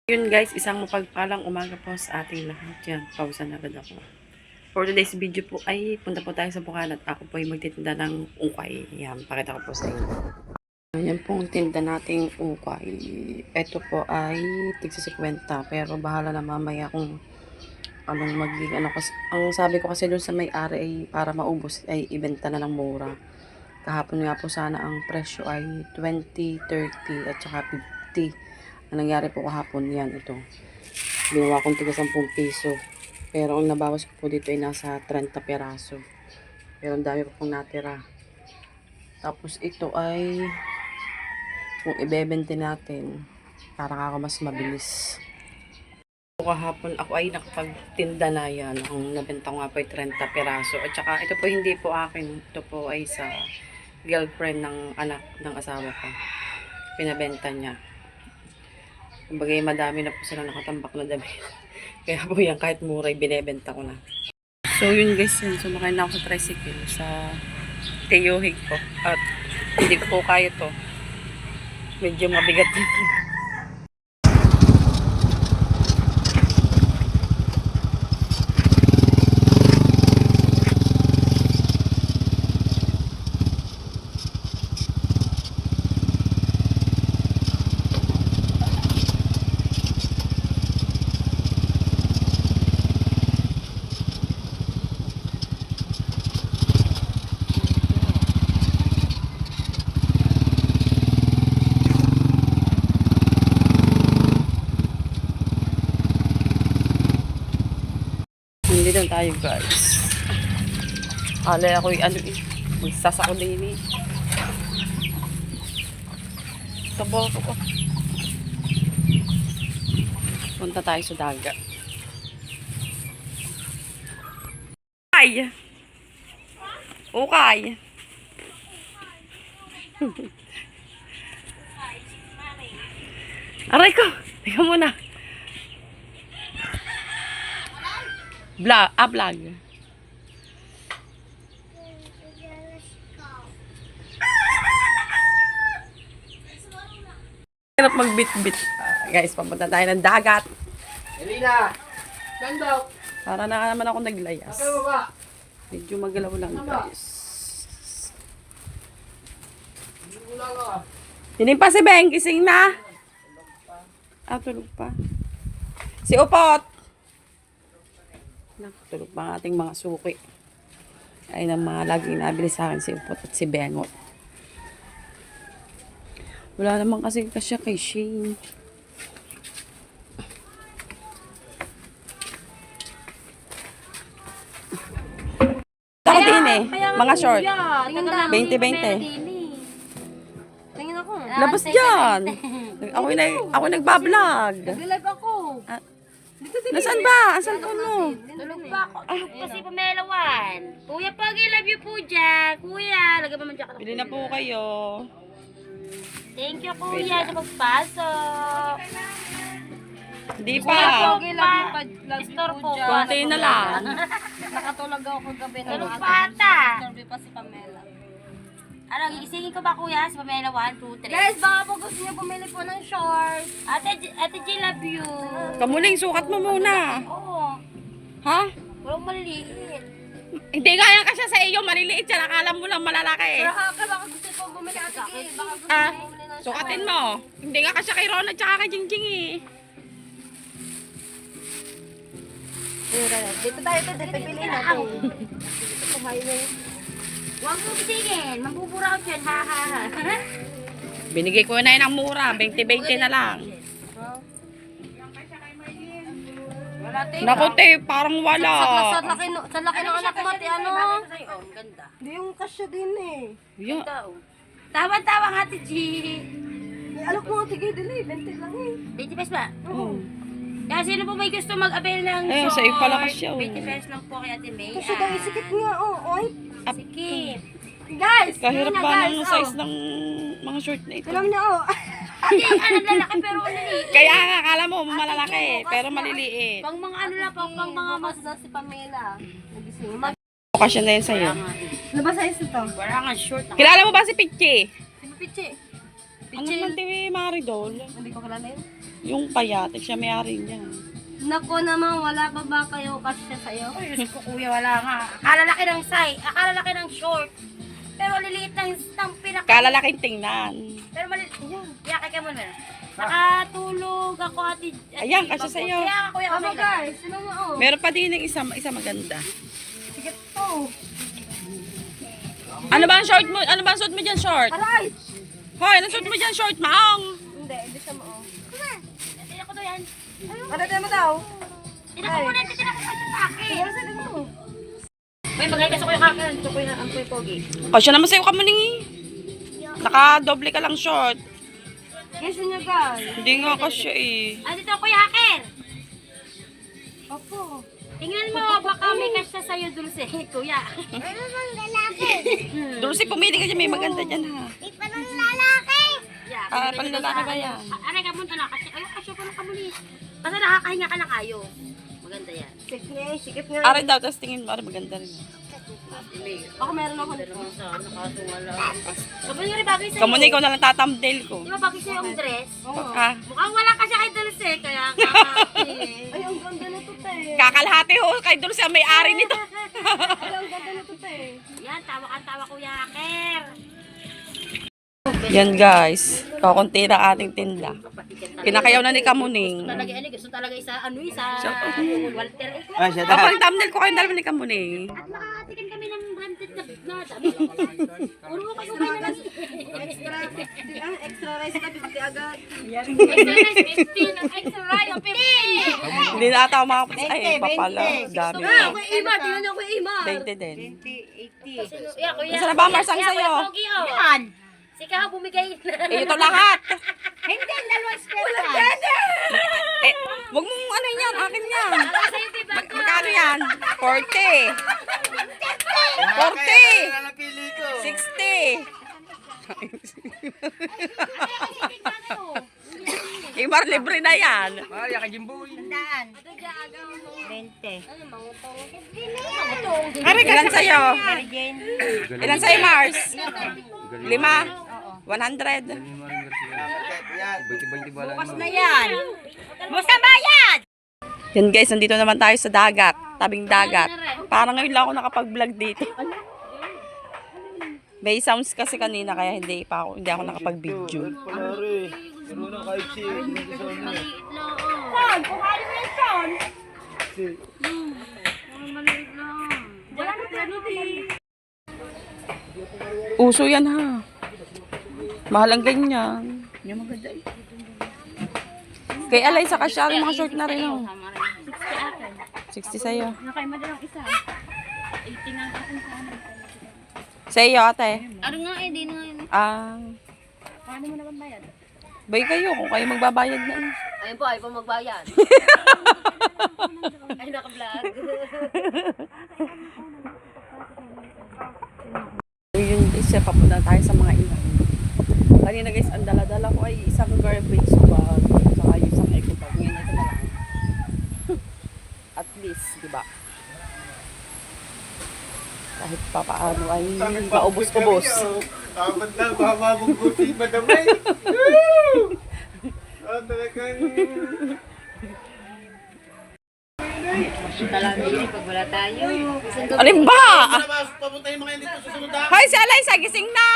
Yun guys, isang mapagpalang umaga po sa ating lahat. Yan, pausan agad ako. For today's video po ay punta po tayo sa Bukal at ako po ay magtitinda ng ukay. Yan, pakita ko po sa inyo. Yan po ang tinda nating ukay. Ito po ay tigsa 50 pero bahala na mamaya kung anong magiging ano. Ang sabi ko kasi doon sa may-ari ay para maubos ay ibenta na ng mura. Kahapon nga po sana ang presyo ay 20, 30 at saka 50. Ang nangyari po kahapon yan, ito. Binawa kong tiga 10 piso. Pero ang nabawas ko po dito ay nasa 30 peraso. Pero ang dami po pong natira. Tapos ito ay kung ibebente natin, parang ako mas mabilis. Kahapon ako ay nakapagtinda na yan. Ang nabenta ko nga po ay 30 peraso. At saka ito po hindi po akin. Ito po ay sa girlfriend ng anak ng asawa ko. Pinabenta niya. Kumbaga madami na po sila nakatambak na damit. Kaya po yan kahit mura binebenta ko na. So yun guys yun. Sumakay na ako sa tricycle sa Teyuhig ko. At hindi ko po kaya to. Medyo mabigat din. Dito tayo guys. Alay ako'y magsasako din eh. Sabaw ko. Punta tayo sa dagat. Ay! Okay. Aray ko! Teka muna. Vlog. Hirap magbit-bit. Guys, papunta tayo ng dagat. Elina! Ganda! Para na naman ako naglayas. Nasa baba! Medyo magalaw lang guys. Hindi pa si Beng, gising na. Tulog pa. Si Upot. Tulog pa ang ating mga suki. Ay ng mga laging nabili sa akin si Upot at si Bengot. Wala naman kasi kasya kay Shane. Ako din eh. Mga short. 20-20. Tingin ako. Labas dyan. Ako nagbablog. Nag-live ako. Nasaan ba? Asan ko no? Tulog pa ako. Tulog kasi pamelawan. Kuya Pag, I love you po dyan. Kuya, lagay pa man dyan. Bili na po kayo. Thank you kuya sa pagpasok. Hindi Kuya pa. Pag, I love you pa. Store po. Konti na lang. Nakatulog ako kagabi. Tulog pa ata. Store pa si Pamela. Ano, gigisingin ko ba kuya sa Pamela 1, 2, 3? Guys, baka po gusto niyo bumili po ng shorts. Ate G, love you. Kamuling, sukat mo muna. Oo. Ha? Walang maliliit. Hindi kaya kasi sa iyo, maliliit yan. Akala mo lang malalaki. Pero baka gusto po bumili ate G. Baka gusto Ah, niyo bumili ng sukatin mo. Hindi nga kasi kay Ron at saka kay Jingjing eh. Dito tayo ito, dito pipiliin natin. Huwag mo bitigin, mambubura ko dyan, ha ha ha. Binigay ko na yun ang mura. 20-20 na lang. Wala tayo. Naku te, parang wala. Sa laki ng anak mo, ate, ano? Ganda. Hindi yung kasya din eh. Yeah. Tawa-tawa nga, ate G. Alok mo, tigay dili, 20 lang eh. 20 pesos ba? Oh. Kaya sino po may gusto mag-avail ng Ayun, sa iyo pala kasya, oh. 20 pesos lang po kay ate May. Kasya daw, isikit nga, oh, oy. Sikip. Guys, Kahirap yun na, pa guys, ng size ng mga short na ito. Alam na, oh. Ate, ano lalaki pero maliliit. Kaya nga, akala mo malalaki, pero maliliit. Pang mga ano lang, pang mga mas... Bukas na si Pamela. Nagising. Okasyon na yun sa'yo. Ano ba size ito? Wala nga short. Kilala mo ba si Pichi? Si Pichi. Ano naman TV Maridol? Hindi ko kilala yun. Yung payat, siya may-ari niya. Nako naman, wala pa ba kayo kasi sa'yo? Ay, Diyos ko kuya, wala nga. Akala laki ng size, akala laki ng short. Pero liliit ng pinaka. Kalalaking tingnan. Pero maliit. Yan. Yakay ka muna. Nakatulog ako ati. Ayan, kasi sa'yo. Kaya kuya, Tama guys, sino mo oh? Meron pa din yung isa maganda. Sige to. Ano ba ang short mo? Ano ba ang suot mo dyan, short? Aray! Hoy, ano suot mo dyan, short, maong? Hindi siya mo oh. Tira ko to yan. Ano tayo mo daw? Tira ko muna, tira ko muna sa akin. Siguro sa mo. May bagay kasi ko yung kakin. Ito ko yung ang kuya pogi. O, siya naman sa'yo ka muning. Naka-doble ka lang short. Guys, niya guys. Hindi nga kasi eh. Ay, dito ako yung hacker. Opo. Tingnan mo, baka may kasya sa'yo, Dulce. Kuya. Ano bang lalaki? Dulce, pumili ka dyan. May maganda dyan ha. Di pa nang lalaki. Yeah, Ah, panlalaki ba yan? Aray ka muna na. Kasi, ayun, kasya pa na kamuli. Basta nakakahinga ka ng ayo. Maganda yan. Sige, sikip nga. Aray daw, tapos tingin mo, aray maganda rin. Ako meron ako dito. Sabi nga rin bagay sa'yo. Kamunay, ikaw na lang tatamdale ko. Di ba bagay sa'yo ang dress? Ah, Mukhang wala ka siya kay Dulce. Kaya ka. Ay, ang ganda nito te. kakalhati ho, kay Dulce ang may-ari nito. Ay, ang ganda nito te. Yan, tawa ka tawa kuya hacker. Yan guys, kakunti na ating tinda. Pinakayaw na ni Kamuning. Talaga ano, gusto talaga isa Walter eh. Ah, siya Tapos yung thumbnail ko kayong dalawa ni Kamuning. At nakakatikin kami ng branded na sabi. Puro kayo ba na Extra rice ka, 50 agad. extra rice 15, extra rice 15. Hindi na ata makapos. Ay, papala. Dami Ah, pa. kuya Imar, tingnan niyo kuya Imar. 20 din. Yeah, kuya. Nasaan na ba, Mars? Ang Yeah, sa'yo? kuya Pogi, oh. Yan. Sika bumigay na. Eh, ito lahat. Hindi, dalawang square. Eh, wag mong ano yan, akin yan. Ang sa'yo, diba? Magkano yan? 40. 40. 60. Imar, libre na yan. Maria ka Jimboy. Ilan sa'yo? Ilan sa'yo, Mars? 5? 100. Bukas na Yan. Basta bayad. Yan guys, nandito naman tayo sa dagat. Tabing dagat. Parang ngayon lang ako nakapag-vlog dito. May sounds kasi kanina kaya hindi ako nakapag-video. Son, kuhanin mo yung son. Maliit lang. Wala na plano din. Uso yan ha. Mahal ang ganyan. Yan maganda eh. Kay Alay sa kasya, mga short na rin oh. 60 sa'yo. Nakay madalang isa. 80 nga akin sa amin. Sa'yo ate. Ano nga eh, di na nga yun. Ah. Paano mo naman bayad? Bay kayo kung kayo magbabayad na eh. Ayun po, ayaw po magbayad. Ay, naka-vlog. Yun guys, papunta tayo sa mga ilan. Kanina guys, ang dala-dala ko ay isang garbage bag. Saka yung isang eco bag. Ngayon ito na lang. At least, di ba? Kahit pa paano ay maubos-ubos. Tapat na, mamabungguti madamay. Ah, talagang... Pag wala tayo. Alin ba? Papuntahin mga hindi po susunod na. Hoy, si Alay, gising na!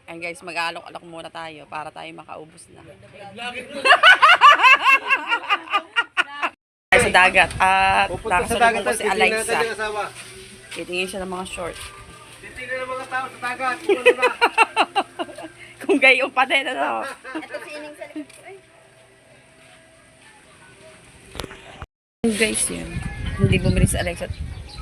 Ayun guys, mag-aalok-alok muna tayo para tayo makaubos na. Tayo sa dagat at nakasunod ko si Alaysa. Titingin siya ng mga short. Titignan ng mga tao sa tagat. Kung gayon pa din, ano? Ito si Ining sa likod. Ay, Guys, yun. Hindi bumili si Alexa.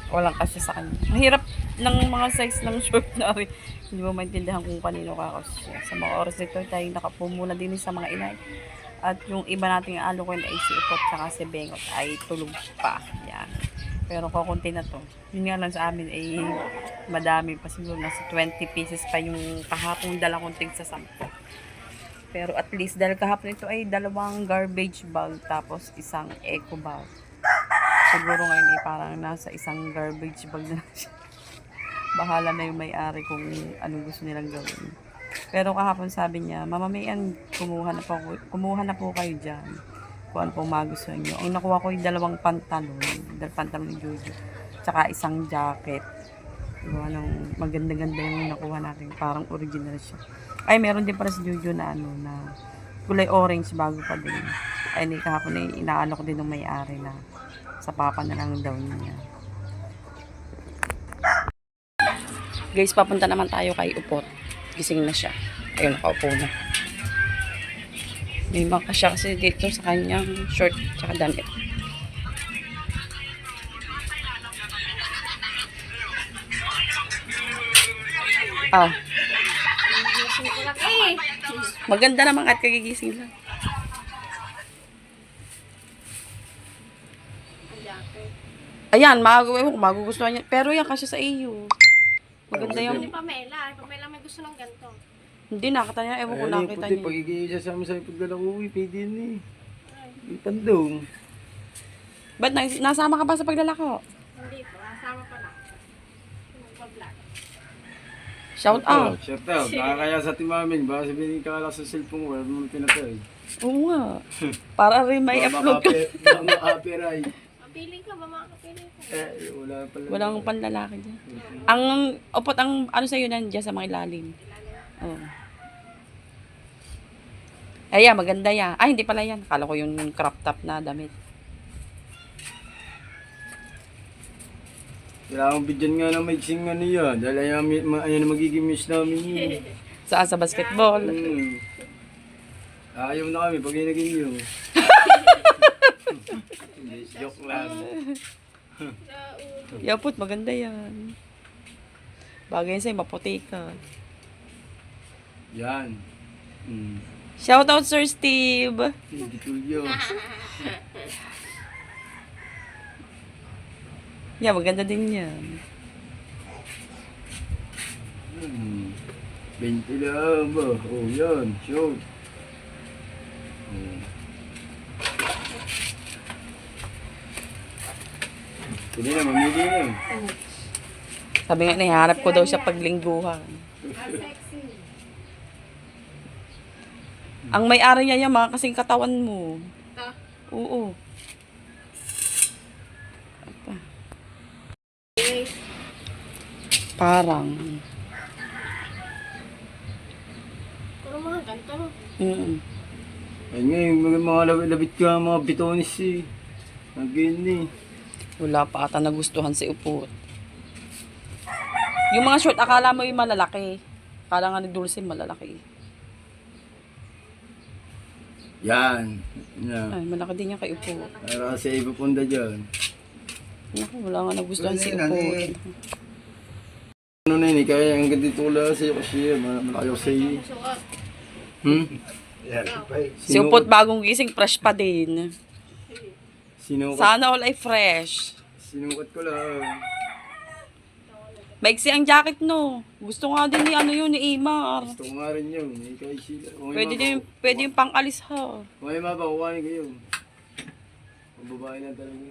Walang kasi sa kanya. Mahirap ng mga size ng short na rin. Hindi mo maintindihan kung kanino kakasya. Sa mga oras nito tayo nakapumuna din sa mga inay. At yung iba nating alokoy na ay si Ipot tsaka si Bengot ay tulog pa. Yan. Pero kukunti na to. Yun nga lang sa amin ay madami pa. Siguro nasa 20 pieces pa yung kahapong dala kong tig sa 10. Pero at least dahil kahapon ito ay 2 garbage bag tapos isang eco bag. Siguro ngayon ay parang nasa isang garbage bag na siya. Bahala na yung may-ari kung anong gusto nilang gawin. Pero kahapon sabi niya, Mama Mayan, kumuha na po kayo dyan. Kung ano pong magustuhan nyo. Ang nakuha ko yung dalawang pantalon ni Jojo. Tsaka isang jacket. Diba, maganda-ganda yung nakuha natin. Parang original siya. Ay, meron din para si Jojo na na kulay orange bago pa din. Ay, kahapon ay inaano ko din ng may-ari na sa papa na lang daw niya. Guys, papunta naman tayo kay Upot. Gising na siya. Ayun, nakaupo na. May maka siya kasi dito sa kanyang short tsaka damit. Ah. Maganda naman at kagigising lang. Ayan, magugustuhan niya. Pero yan kasi sa iyo. Maganda yung... Pamela may gusto ng ganito. Hindi, nakita niya. Ewan ko, nakita niya. Pagiging isa sa amin sa pagdala ko, pwede yun eh. Yung pandong. Ba't nasama ka ba sa paglalako? Hindi po, kasama pa lang. Mag-vlog. Shout out. Shout out. Baka kaya sa timamin, baka sabihin ka lang sa cellphone ko, wala mo pinatay. Oo nga. Para rin may upload ka. Baka ma-copyright. Mapiling ka ba, makapiling ka? Wala pala. Walang panlalaki dyan. Ang Upot, ang ano sa'yo nandiyan sa mga ilalim. Oh. Ayan, maganda yan. Ay, hindi pala yan. Akala ko yung crop top na damit. Kailangan bigyan nga ng maiksing ano yan. Dahil ayan magiging miss namin yun. Saan sa basketball? Ayaw na kami pag naging yun. Hindi, joke lang. Yeah, Upot, maganda yan. Bagay sa'yo, maputi ka. Yan. Shout out, Sir Steve. Hindi tulyo. Yeah, maganda din yan. 20 lang ba? Oh, yan. Shoot. Pwede na, mamili na. Sabi nga, nahihanap ko daw siya paglingguhan. Ang may-ari niya yan, mga kasing katawan mo. Oo. Apa. Parang. Puro mga ganito. Ayun nga, yung mga labit ka, mga bitonis eh. Nag-gain eh. Wala pa ata nagustuhan si Upot. Yung mga short, akala mo yung malalaki. Akala nga ni Dulce malalaki. Yan. Yan. Ay, malaki din yan kay Upot. Para sa iba punda dyan. Naku, wala nga nagustuhan si Ano Upot. yun, ano na yun, kaya ang ganito wala sa'yo kasi malaki ako sa'yo. Yan. Si Upot bagong gising, fresh pa din. Sinukat, Sana all ay fresh. sinukat ko lang. Maiksi ang jacket, no. Gusto nga din ni ano yun, ni Imar. Gusto ko nga rin yun. Eh, kahit sila. Pwede yung pang-alis ha. Kung may mapa, kukuhanin ko yun. Ang babae na talaga.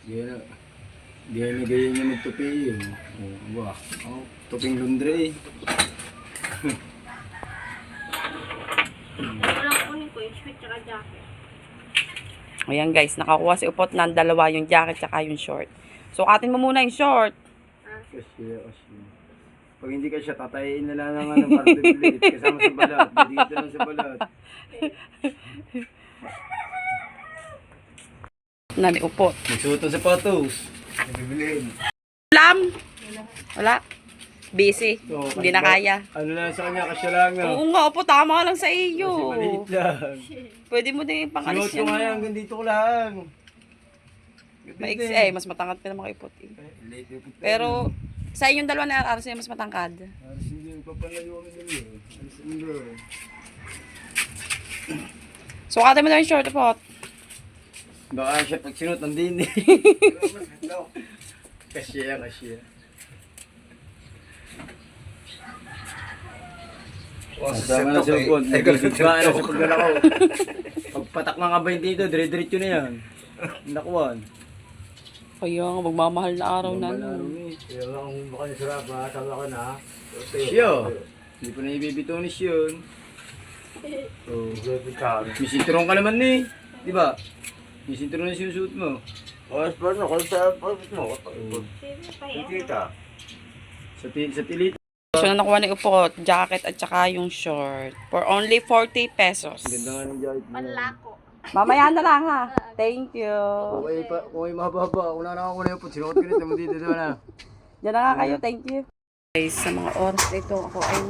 Diyan na ganyan niya magtupi yun. Oh, wah. Oh, tuping Lundre eh. Walang kunin ko yung sweat tsaka jacket. Ayan guys, nakakuha si Upot ng dalawa, yung jacket tsaka yung short. So, atin mo muna yung short. Kasi. Pag hindi ka siya, tatayin na lang ng parte bilit. Kasama sa balat. Dito lang sa balat. Nani Upot. Magsuot ng sapatos. Nabibilin. Lam? Wala. Busy. So, Hindi na kaya. Ano lang sa kanya, kasya lang na. Oo nga, Upot, tama lang sa Kasi iyo. maliit lang. Pwede mo din pang-alis Sinuot ko nga yan, hanggang dito ko lang. Maiksi, mas matangkad ka naman kay Upot. Pero, sa inyong dalawa na araw sa'yo mas matangkad. Alas hindi, papalayo kami dali. Alas hindi. So, kata mo na yung short, Upot. Baka siya pag sinuot, nandun eh. Kasya. Sama na sa upon. Nagigigba na sa paglalako. Pagpatak ng kabay dito, dire-diretso na yan. Nakuhan. Kaya nga, magmamahal na araw na. Kaya lang kung baka niya sarap ha, sabi ako na. Siyo! Hindi pa na ibibitonis yun. Oh, may sinturong ka naman ni. Di ba? May sinturong na sinusuot mo. Sa tilit. So, na nakuha ni Upo, jacket at saka yung short. For only 40 pesos. Ganda nga ng jacket mo. Panlako. Mamaya na lang ha. Thank you. Kung may mahaba-haba, una na ako na yung po. Sinuot ko nito mo dito na. Diyan na nga kayo. Thank you. Guys, sa mga oras nito, ako ay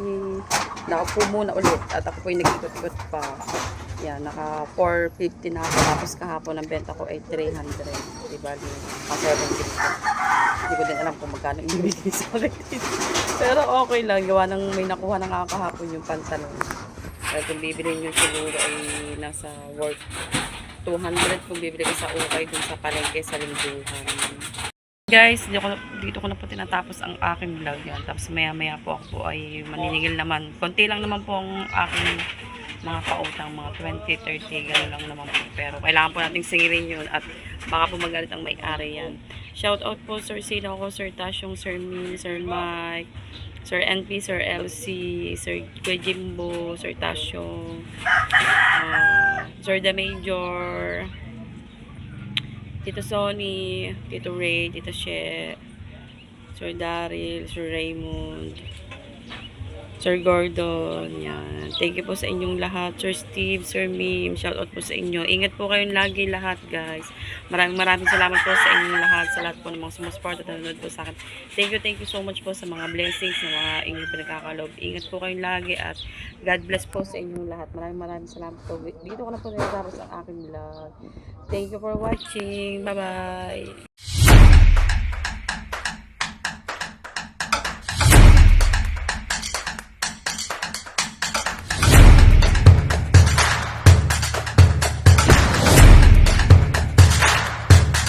nakaupo muna ulit. At ako po ay nag-ikot-ikot pa. Yan, naka 450 na ako. Tapos kahapon ang benta ko ay 300. Diba? Naka 750. Hindi ko din alam kung magkano ibibigay sa akin. Pero okay lang. Gawa ng may nakuha na nga kahapon yung pantalon. Pero kung bibili nyo siguro ay nasa worth 200 kung bibili ka sa ukay dun sa palengke sa lingguhan. Guys, dito ko na po tinatapos ang aking vlog yan. Tapos maya po ako po ay maninigil naman. Konti lang naman po ang aking mga pautang, mga 20, 30, gano'n lang naman po. Pero kailangan po nating singilin yun at baka po magalit ang may-ari yan. Shout out po Sir Sino ko, Sir Tasyong, Sir Min, Sir Mike, Sir NP, Sir LC, Sir Kuya Jimbo, Sir Tasyong, Sir The Major, Tito Sonny, Tito Ray, Tito She, Sir Daryl, Sir Raymond, Sir Gordon, yan. Thank you po sa inyong lahat. Sir Steve, Sir Mim, shout out po sa inyo. Ingat po kayong lagi lahat, guys. Maraming salamat po sa inyong lahat, sa lahat po ng mga sumusupport at nanonood po sa akin. Thank you so much po sa mga blessings na mga inyong pinagkakalob. Ingat po kayong lagi at God bless po sa inyong lahat. Maraming salamat po. Dito ko na po nilagapos ang aking vlog. Thank you for watching. Bye-bye.